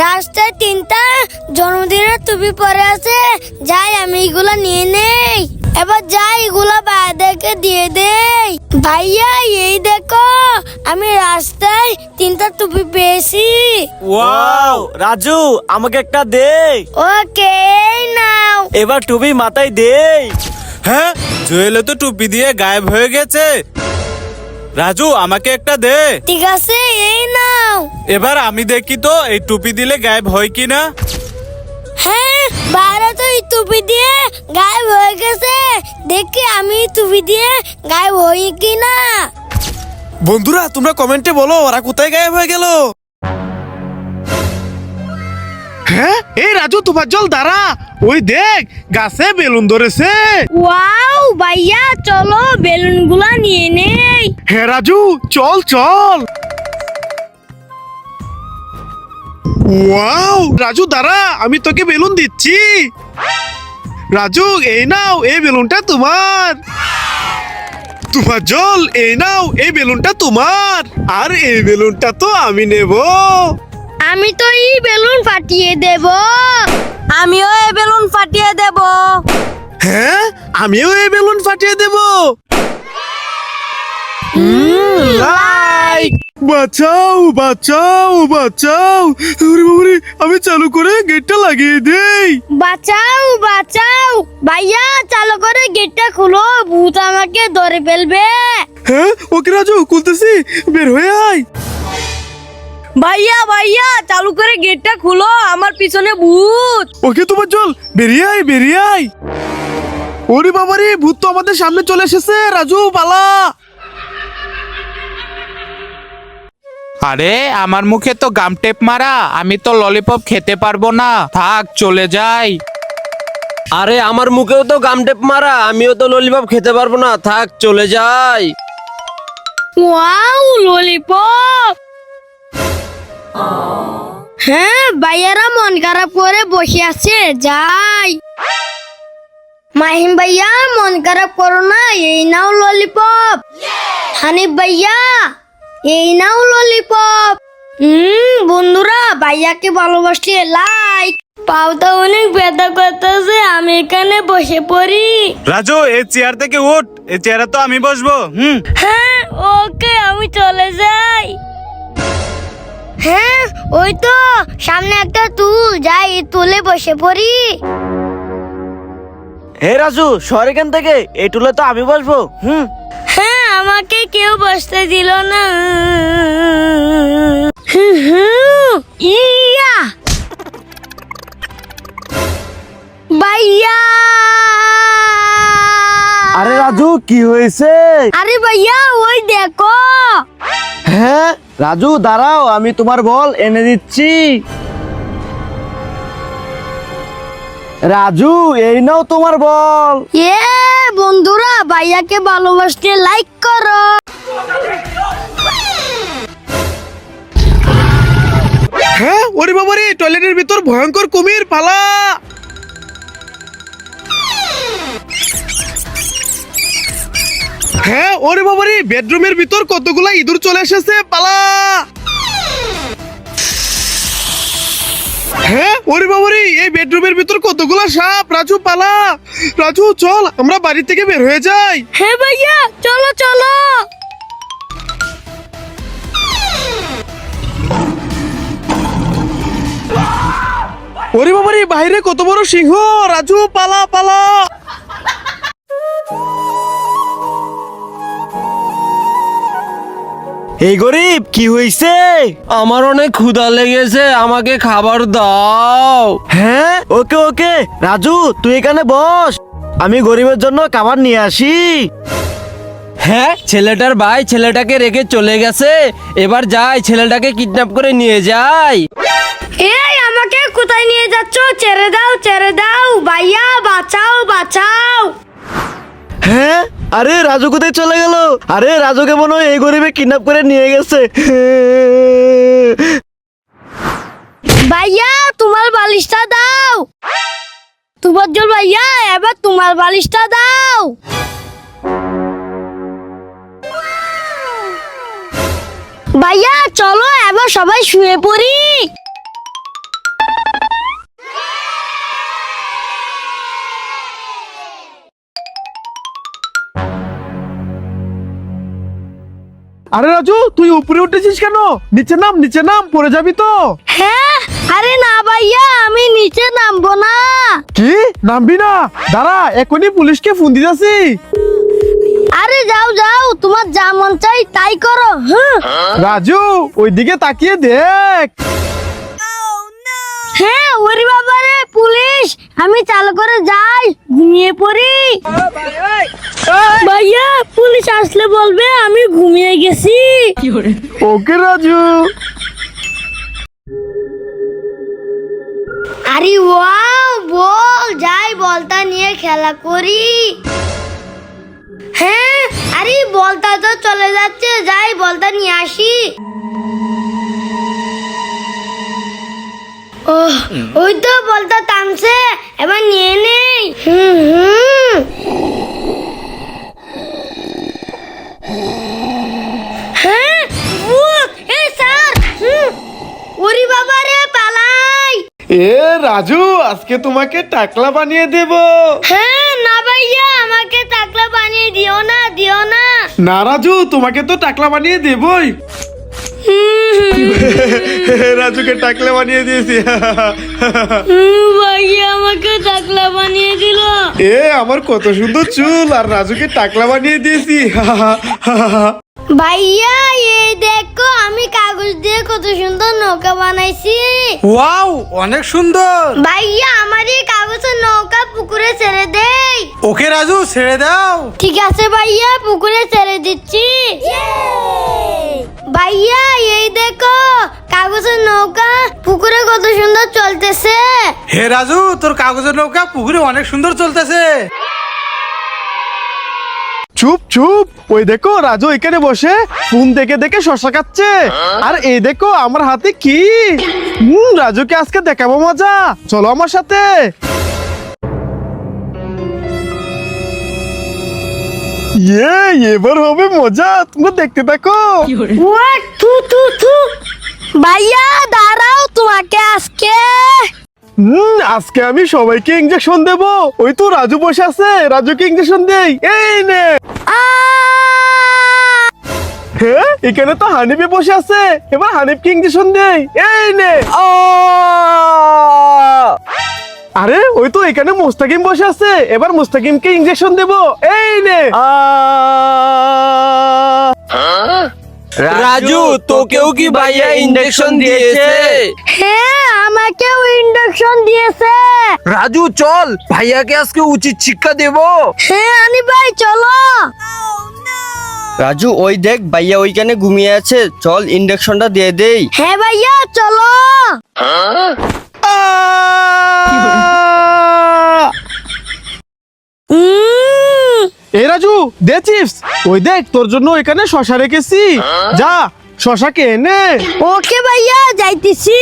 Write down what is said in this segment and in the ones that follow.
রাস্তায় তিনটা জন্মদিনের টুপি পরে আছে, যাই আমি এগুলা নিয়ে নেই। এবার যাই এগুলা বাইরেকে দিয়ে দেই। ভাইয়া এই দেখো, আমি রাস্তায় তিনটা টুপি পেয়েছি। ওয়াও রাজু, আমাকে একটা দে। ওকে নাও। এবার টুপি মাথায় দে। হ্যাঁ, জুয়েল তো টুপি দিয়ে গায়েব হয়ে গেছে। রাজু, আমাকে একটা দে। ঠিক আছে, এই নাও। এবার আমি দেখি তো এই টুপি দিলে গায়েব হয় কিনা। হ্যাঁ, বাইরে তো এই টুপি দিয়ে গায়েব হয়ে গেছে। দেখি আমি টুপি দিয়ে গায়েব হই কিনা। বন্ধুরা, তোমরা কমেন্টে বলো ওরা কোথায় গায়েব হয়ে গেল। হ্যাঁ, এই রাজু তোফাজ্জল দাঁড়া, ওই দেখ গাছে বেলুন ধরেছে। ওয়াও ভাইয়া, চলো বেলুনগুলা নিয়ে নেই। হ্যাঁ রাজু, চল চল। ওয়াও রাজু দাঁড়া, আমি তোকে বেলুন দিচ্ছি। রাজু এই নাও, এই বেলুনটা তোমার। তোফাজ্জল এই নাও, এই বেলুনটা তোমার। আর এই বেলুনটা তো আমি নেব। আমি তো এই বেলুন ফাটিয়ে দেব। আমিও এই বেলুন ফাটিয়ে দেব। হ্যাঁ, আমিও এই বেলুন ফাটিয়ে দেব। লাইক বাঁচাও বাঁচাও বাঁচাও। ওরে বাবারে, আমি চালু করে গেটটা লাগিয়ে দেই। বাঁচাও বাঁচাও ভাইয়া, চালু করে গেটটা খুলো, ভূত আমাকে ধরে ফেলবে। হ্যাঁ, ওকে রাজু, খুলতেছি, বের হয়ে আয়। ভাইয়া ভাইয়া, চালু করে গেটটা খুলো, আমার পিছনে ভূত। ওকে তোমার জল, বেরিয়ে আয় বেরিয়ে আয়। ওরে বাবারে, ভূত তো আমাদের সামনে চলে এসেছে। রাজু পালা। আরে আমার মুখে তো গাম টেপ মারা, আমি তো ললিপপ খেতে পারবো না, থাক চলে যাই। আরে আমার মুখেও তো গাম টেপ মারা, আমিও তো ললিপপ খেতে পারবো না, থাক চলে যাই। Wow lollipop. হ্যাঁ, ভাইয়ারা মন খারাপ করে বসে আছে, যাই। মাহিম ভাইয়া মন খারাপ করো না, এই নাও ললিপপ। হানিফ ভাইয়া এই নাও ললিপপ। বন্ধুরা, ভাইয়াকে ভালোবাসলে লাইক। পাওটা অনেক ব্যথা করতেছে, আমি এখানে বসে পড়ি। রাজু, এই চেয়ার থেকে উঠ, এই চেয়ারে তো আমি বসবো। হ্যাঁ ওকে, আমি চলে যাই। হ্যাঁ, ওই তো সামনে একটা টুল, যাই তুলে বসে পড়ি। হে রাজু, সর এখান থেকে, এই টুলে তো আমি বসবো। হ্যাঁ, আমাকে কেউ বসতে দিল না। ইয়া ভাইয়া। আরে রাজু, কি হয়েছে? আরে ভাইয়া, ওই দেখো। হ্যাঁ রাজু দাঁড়াও, আমি তোমার বল এনে দিচ্ছি। রাজু এই নাও তোমার বল। বন্ধুরা, ভাইয়াকে ভালোবাসতে লাইক করো। হ্যাঁ, ওরে বাবারে, টয়লেটের ভিতর ভয়ঙ্কর কুমির, পালা। হ্যাঁ, ওরে বাবারে, বেডরুমের ভিতর কতগুলা ইঁদুর চলে এসেছে, পালা। হ্যাঁ, ওরে বাবারে, এই বেডরুমের ভিতর কতগুলা সাপ। রাজু পালা। রাজু চল, আমরা বাড়ি থেকে বের হয়ে যাই। হ্যাঁ ভাইয়া, চলো চলো। ওরে বাবারে, বাইরে কত বড় সিংহ। রাজু পালা পালা। এই গরিব, কি হয়েছে? আমার অনেক ক্ষুধা লেগেছে, আমাকে খাবার দাও। হ্যাঁ ওকে ওকে, রাজু তুই এখানে বস, আমি গরিবের জন্য খাবার নিয়ে আসি। হ্যাঁ, ছেলেটার ভাই ছেলেটাকে রেখে চলে গেছে, এবার যাই ছেলেটাকে কিডন্যাপ করে নিয়ে যাই। এই আমাকে কোথায় নিয়ে যাচ্ছ? ছেড়ে দাও ছেড়ে দাও, ভাইয়া বাঁচাও বাঁচাও। হ্যাঁ, আরে রাজু কোথায় চলে গেল? আরে রাজুকে মনে হয় এই গরিবে কিডন্যাপ করে নিয়ে গেছে। ভাইয়া তোমার বালিশটা দাও। তুফাজ্জল ভাইয়া, এবার তোমার বালিশটা দাও। ভাইয়া চলো এবার সবাই শুয়ে পড়ি। আরে রাজু, তুই উপরে উঠেছিস কেন? নিচে নাম, পড়ে যাবি তো। হ্যাঁ, আরে না ভাইয়া, আমি নিচে নামবো না। কি, নামবি না? দাঁড়া, এখনই পুলিশকে ফোন দিতেছি। আরে যাও যাও, তোমার যা মন চাই তাই করো। হ্যাঁ রাজু, ওইদিকে তাকিয়ে দেখ। হ্যাঁ, ওরে বাবা রে, পুলিশ! আমি চালু করে যাই, ঘুমিয়ে পড়ি। ভাইয়া, পুলিশ আসলে বলবে আমি ঘুমিয়ে গেছি। ওকে রাজু। আরে ওয়াও, বল যাই, বলটা নিয়ে খেলা করি। হ্যাঁ, আরে বলটা তো চলে যাচ্ছে, যাই বলটা নিয়ে আসি। ওহ, ওই তো বলটা থামছে, এবার নিয়ে নেই। হ্যাঁ, ভূত! এই স্যার! ওরে বাবা রে, পালাই! এ রাজু, আজকে তোমাকে টাকলা বানিয়ে দেব। হ্যাঁ, না ভাইয়া, আমাকে টাকলা বানিয়ে দিও না, দিও না। না রাজু, তোমাকে তো টাকলা বানিয়ে দেবই। রাজুকে টাকলা বানিয়ে দিয়েছি। ভাইয়া আমাকে টাকলা বানিয়ে দিল। এ আমার কত সুন্দর চুল, আর রাজুকে টাকলা বানিয়ে দিয়েছি। ভাইয়া, এই দেখো, আমি কাগজ দিয়ে কত সুন্দর নৌকা বানাইছি। ওয়াও, অনেক সুন্দর। ভাইয়া, আমার এই কাগজের নৌকা পুকুরে ছেড়ে দেই। ওকে রাজু, ছেড়ে দাও। ঠিক আছে ভাইয়া, পুকুরে ছেড়ে দিচ্ছি। ভাইয়া, এই দেখো, কাগজের নৌকা পুকুরে কত সুন্দর চলতেছে। হে রাজু, তোর কাগজের নৌকা পুকুরে অনেক সুন্দর চলতেছে। চুপ চুপ, ওই দেখো রাজু এখানে বসে ফোন দেখে দেখে শশা খাচ্ছে। আর এই দেখো আমার হাতে কি। রাজুকে আজকে দেখাবো মজা, চলো আমার সাথে। এবার হবে মজা, তোমরা দেখতে থাকো। ওয়াক, থু থু থু। ভাইয়া দাঁড়াও, তোমাকে আজকে। আজকে আমি সবাইকে ইঞ্জেকশন দেব। ওই তো রাজু বসে আছে, রাজুকে ইঞ্জেকশন দেই। এই নে। হ্যাঁ, এখানে তো হানিফে বসে আছে, এবার হানিফকে ইঞ্জেকশন দেই। এই নে। আরে ওই তো এখানে মুস্তাকিম বসে আছে, এবার মুস্তাকিমকে ইঞ্জেকশন দেব। এই নে। রাজু, তোকেও কি ভাইয়া ইঞ্জেকশন দিয়েছে? হ্যাঁ, আমাকেও ইন্ডাকশন দিয়েছে। রাজু চল, ভাইয়াকে আজকে উচিত শিক্ষা দেব। হ্যাঁ আনি ভাই, চলো। রাজু, ওই দেখ ভাইয়া ওইখানে ঘুমিয়ে আছে, চল ইন্ডাকশনটা দিয়ে দেই। হ্যাঁ ভাইয়া, চলো। এই রাজু, দে চিপস। ওই দেখ, তোর জন্য এখানে শশা রেখেছি, যা শশা কে নে। ওকে ভাইয়া, যাইতেছি।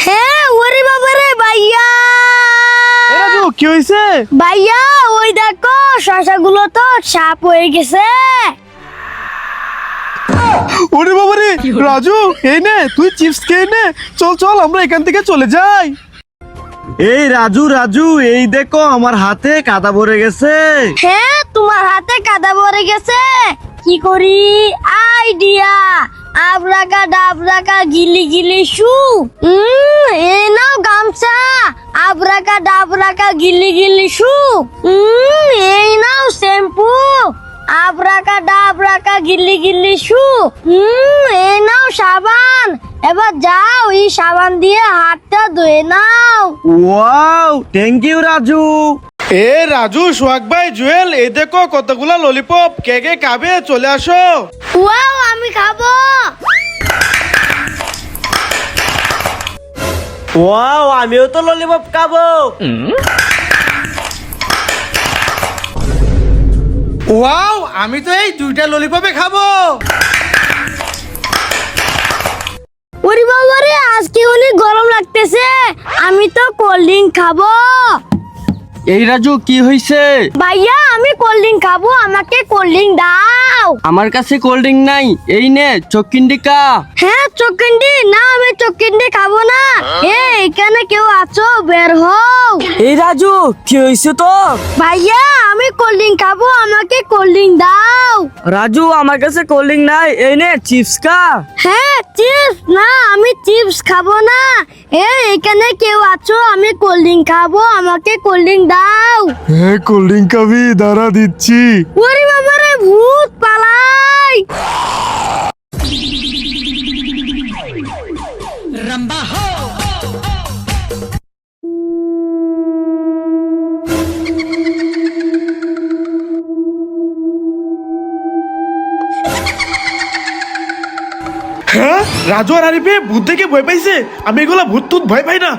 হ্যাঁ, ওরে বাবা রে ভাইয়া। এই রাজু, কি হয়েছে? ভাইয়া, ওই দেখো, শশাগুলো তো সাপ হয়ে গেছে। ওরে বাবা রে, রাজু এই নে, তুই চিপস খেয়ে নে। চল চল, আমরা এখান থেকে চলে যাই। এই রাজু রাজু, এই দেখো আমার হাতে কাদা ভরে গেছে। হ্যাঁ, তোমার হাতে কাদা ভরে গেছে। কি করি? আইডিয়া। আবরাকা ডাবরাকা গিলি গিলি শু। এই নাও গামছা। আবরাকা ডাবরাকা গিলি গিলি শু। এই নাও শ্যাম্পু। আবরাকা ডাবরাকা গিলি গিলি শু। এই নাও সাবান। এবার যাও, এই সাবান দিয়ে হাতটা ধুয়ে নাও। Wow, thank you Raju. এ রাজু, সোহাগ ভাই, জুয়েল, এই দেখো কতগুলা ললিপপ, কে কে খাবে চলে আসো। ওয়াও, আমি খাবো। ওয়াও, আমিও তো ললিপপ খাবো। ওয়াও, আমি তো এই 2টা ললিপপে খাবো। ওরে বাবা রে, আজকে অনেক গরম লাগতেছে, আমি তো কোল্ড ড্রিঙ্ক খাবো। এই রাজু, কি হয়েছে? ভাইয়া, আমি আমি কোল্ড ড্রিঙ্ক খাবো, আমাকে কোল্ড ড্রিঙ্ক দাও। আমার কাছে কোল্ড ড্রিঙ্ক নাই, এই নে চকিন্ডিকা। হ্যাঁ চকিন্ডি, না আমি চকিন্ডি খাবো না। এখানে কেউ আছো, বের হও। এই রাজু, কি হয়েছে তো? ভাইয়া আমি কোল্ড ড্রিঙ্ক খাবো, আমাকে কোল্ড ড্রিঙ্ক দাও। রাজু, আমার কাছে কোল্ড ড্রিঙ্ক নাই, এই নে চিপস খা। হ্যাঁ চিপস, না আমি চিপস খাবো না। এখানে কেউ আছো, আমি কোল্ড ড্রিঙ্ক খাবো, আমাকে কোল্ড ড্রিঙ্ক দাও। হ্যাঁ কোল্ড ড্রিঙ্ক খাবি, দাঁড়া দিচ্ছি। ওরে বাবারে, ভূত পালাই। হ্যাঁ রাজু আর আরিফে ভূত দেখে ভয় পাইছে, আমি এগুলা ভূত টুত ভয় পাই না।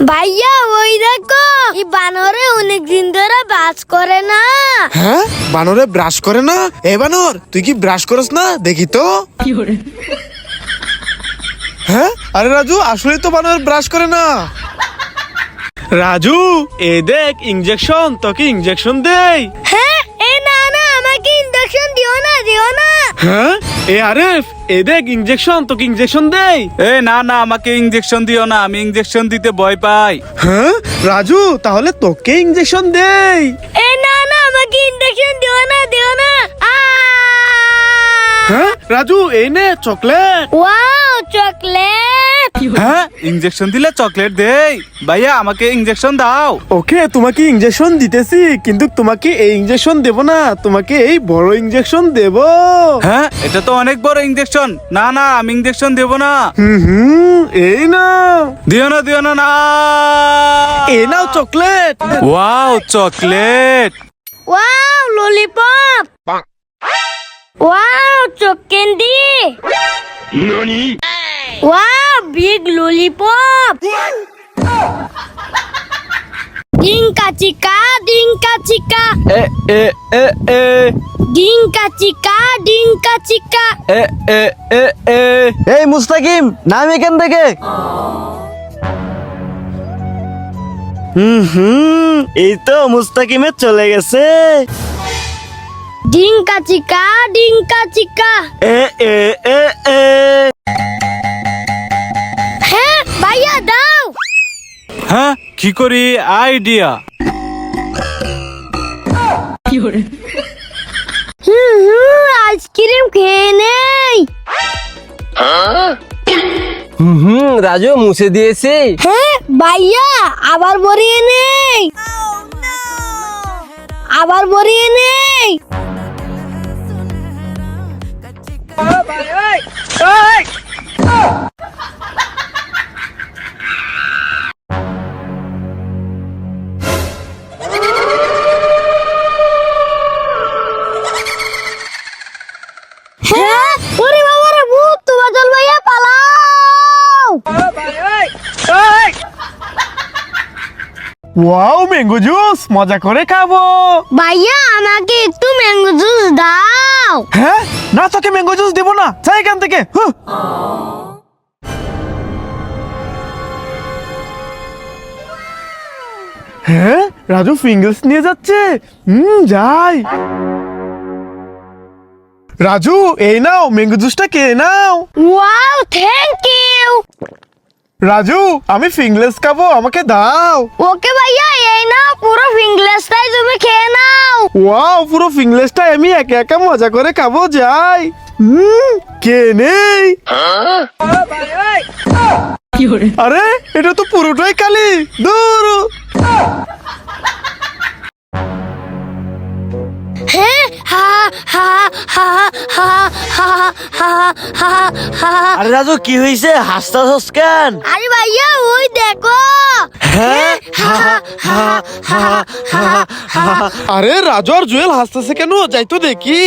ভাইয়া ওই দেখো, এই বানরে অনেক দিন ধরে বাস করে না। হ্যাঁ বানরে ব্রাশ করে না? এ বানর, তুই কি ব্রাশ করস না? দেখি তো। হ্যাঁ আরে রাজু, আসলে তো বানর ব্রাশ করে না। রাজু এ দেখ ইনজেকশন, তোকে ইনজেকশন দেই। হ্যাঁ না না, আমাকে ইনজেকশন দিও না, দিও না। হ্যাঁ এ আরিফ, এ দেখ ইনজেকশন, তোকে ইনজেকশন দেই। এ না না, আমাকে ইঞ্জেকশন দিও না, আমি ইঞ্জেকশন দিতে ভয় পাই। হ্যাঁ রাজু, তাহলে তোকে ইনজেকশন দেই। না না, আমাকে ইনজেকশন দিও না, দিও না। হ্যাঁ রাজু, এই নে চকলেট। Wow chocolate. হ্যাঁ ইঞ্জেকশন দিলে চকলেট দেই। ভাইয়া আমাকে ইঞ্জেকশন দাও। ওকে তোমাকে ইনজেকশন দিতেছি, কিন্তু তোমাকে এই ইনজেকশন দেব না, তোমাকে এই বড় ইনজেকশন দেব। হ্যাঁ এটা তো অনেক বড় ইঞ্জেকশন। না না, আমি ইঞ্জেকশন দেব না। এই নাও। দিও না, দিও না, না। এই নাও chocolate. Wow chocolate. Wow lollipop. Wow choc candy. Wow big lollipop. ডিঙ্কা চিকা, ডিঙ্কা চিকা, এ এ এ এ ডিঙ্কা চিকা, ডিঙ্কা চিকা। এ এ এ এ এই মুস্তাকিম, নাম এখান থেকে। এই তো মুস্তাকিমে চলে গেছে। ডিঙ্কা চিকা, ডিঙ্কা চিকা। এ এ এ এ হ্যাঁ ভাইয়া দাও। হ্যাঁ কি করি, আইডিয়া। আইসক্রিম খেয়ে নেই। রাজু মুছে দিয়েছি। হ্যাঁ ভাইয়া, আবার ভরিয়ে নেই, আবার ভরিয়ে নেই। হ্যাঁ ওরে বাবা রে, ভূত, তোমার চল ভাইয়া পালাও। ওয়াও ম্যাঙ্গো জুস, মজা করে খাবো। ভাইয়া আমাকে একটু ম্যাঙ্গো জুস দাও। হ্যাঁ না, তোকে ম্যাঙ্গো জুস দেবো না, যাই এখান থেকে। হ্যাঁ রাজু ফিঙ্গার্স নিয়ে যাচ্ছে। যাই। রাজু এই নাও ম্যাঙ্গো জুসটা, কে নাও। Wow thank you. রাজু আমি ফিঙ্গলেস খাবো, আমাকে দাও। ওকে ভাইয়া, এই নাও পুরো ফিঙ্গলেসটাই তুমি খেয়ে নাও। ওয়াও, পুরো ফিঙ্গলেসটা আমি একা একা মজা করে খাবো, যাই। কে নেই। আরে এটা তো পুরোটাই কালি, দূর। হ্যাঁ হা হা হা হা হা হা হা হা। আরে রাজু, কি হয়েছে? হাসতাছস কেন? আরে ভাইয়া ওই দেখো। হ্যাঁ আরে রাজু আর জুয়েল হাসতেছে কেন? যাই তো দেখি।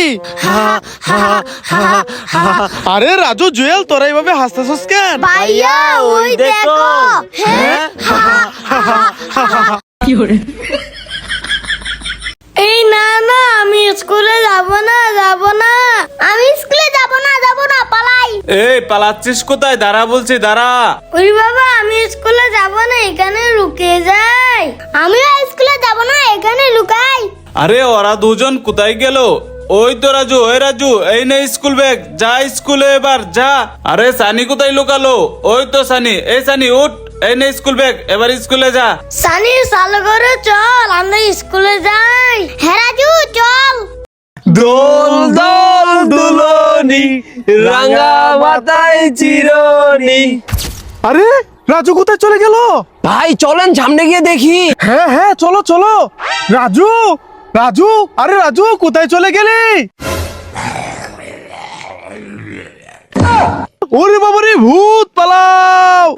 আরে রাজু জুয়েল, তোরা এইভাবে হাসতেছস কেন? ভাইয়া ওই দেখো। হ্যাঁ এই না না, আমি স্কুলে যাব না আমি স্কুলে যাব না পালাই। এই পালাচ্ছিস কোথায়? দাঁড়া বলছি, দাঁড়া। ওরে বাবা, আমি স্কুলে যাব না, এখানে লুকিয়ে যাই। আমিও স্কুলে যাব না, এখানে লুকাই। আরে ওরা দুজন কোথায় গেল? ওই তো রাজু, ওই রাজু, এই নে স্কুল ব্যাগ, যা স্কুলে এবার যা। আরে সানি কোথায় লুকালো? ওই তো সানি, এই সানি উঠ, এই নে স্কুল ব্যাগ, এবার স্কুলে যা। সানি চালু করে চল, আমরা স্কুলে যাই। হ্যাঁ রাজু চল। দোল দোল দুলনি রাঙা মাথায় চিরনি। আরে রাজু কোথায় চলে গেল? ভাই চলেন সামনে গিয়ে দেখি। হ্যাঁ হ্যাঁ, চলো চলো। রাজু, রাজু, আরে রাজু কোথায় চলে গেলি? ওরে বাবা রে, ভূত পালাও।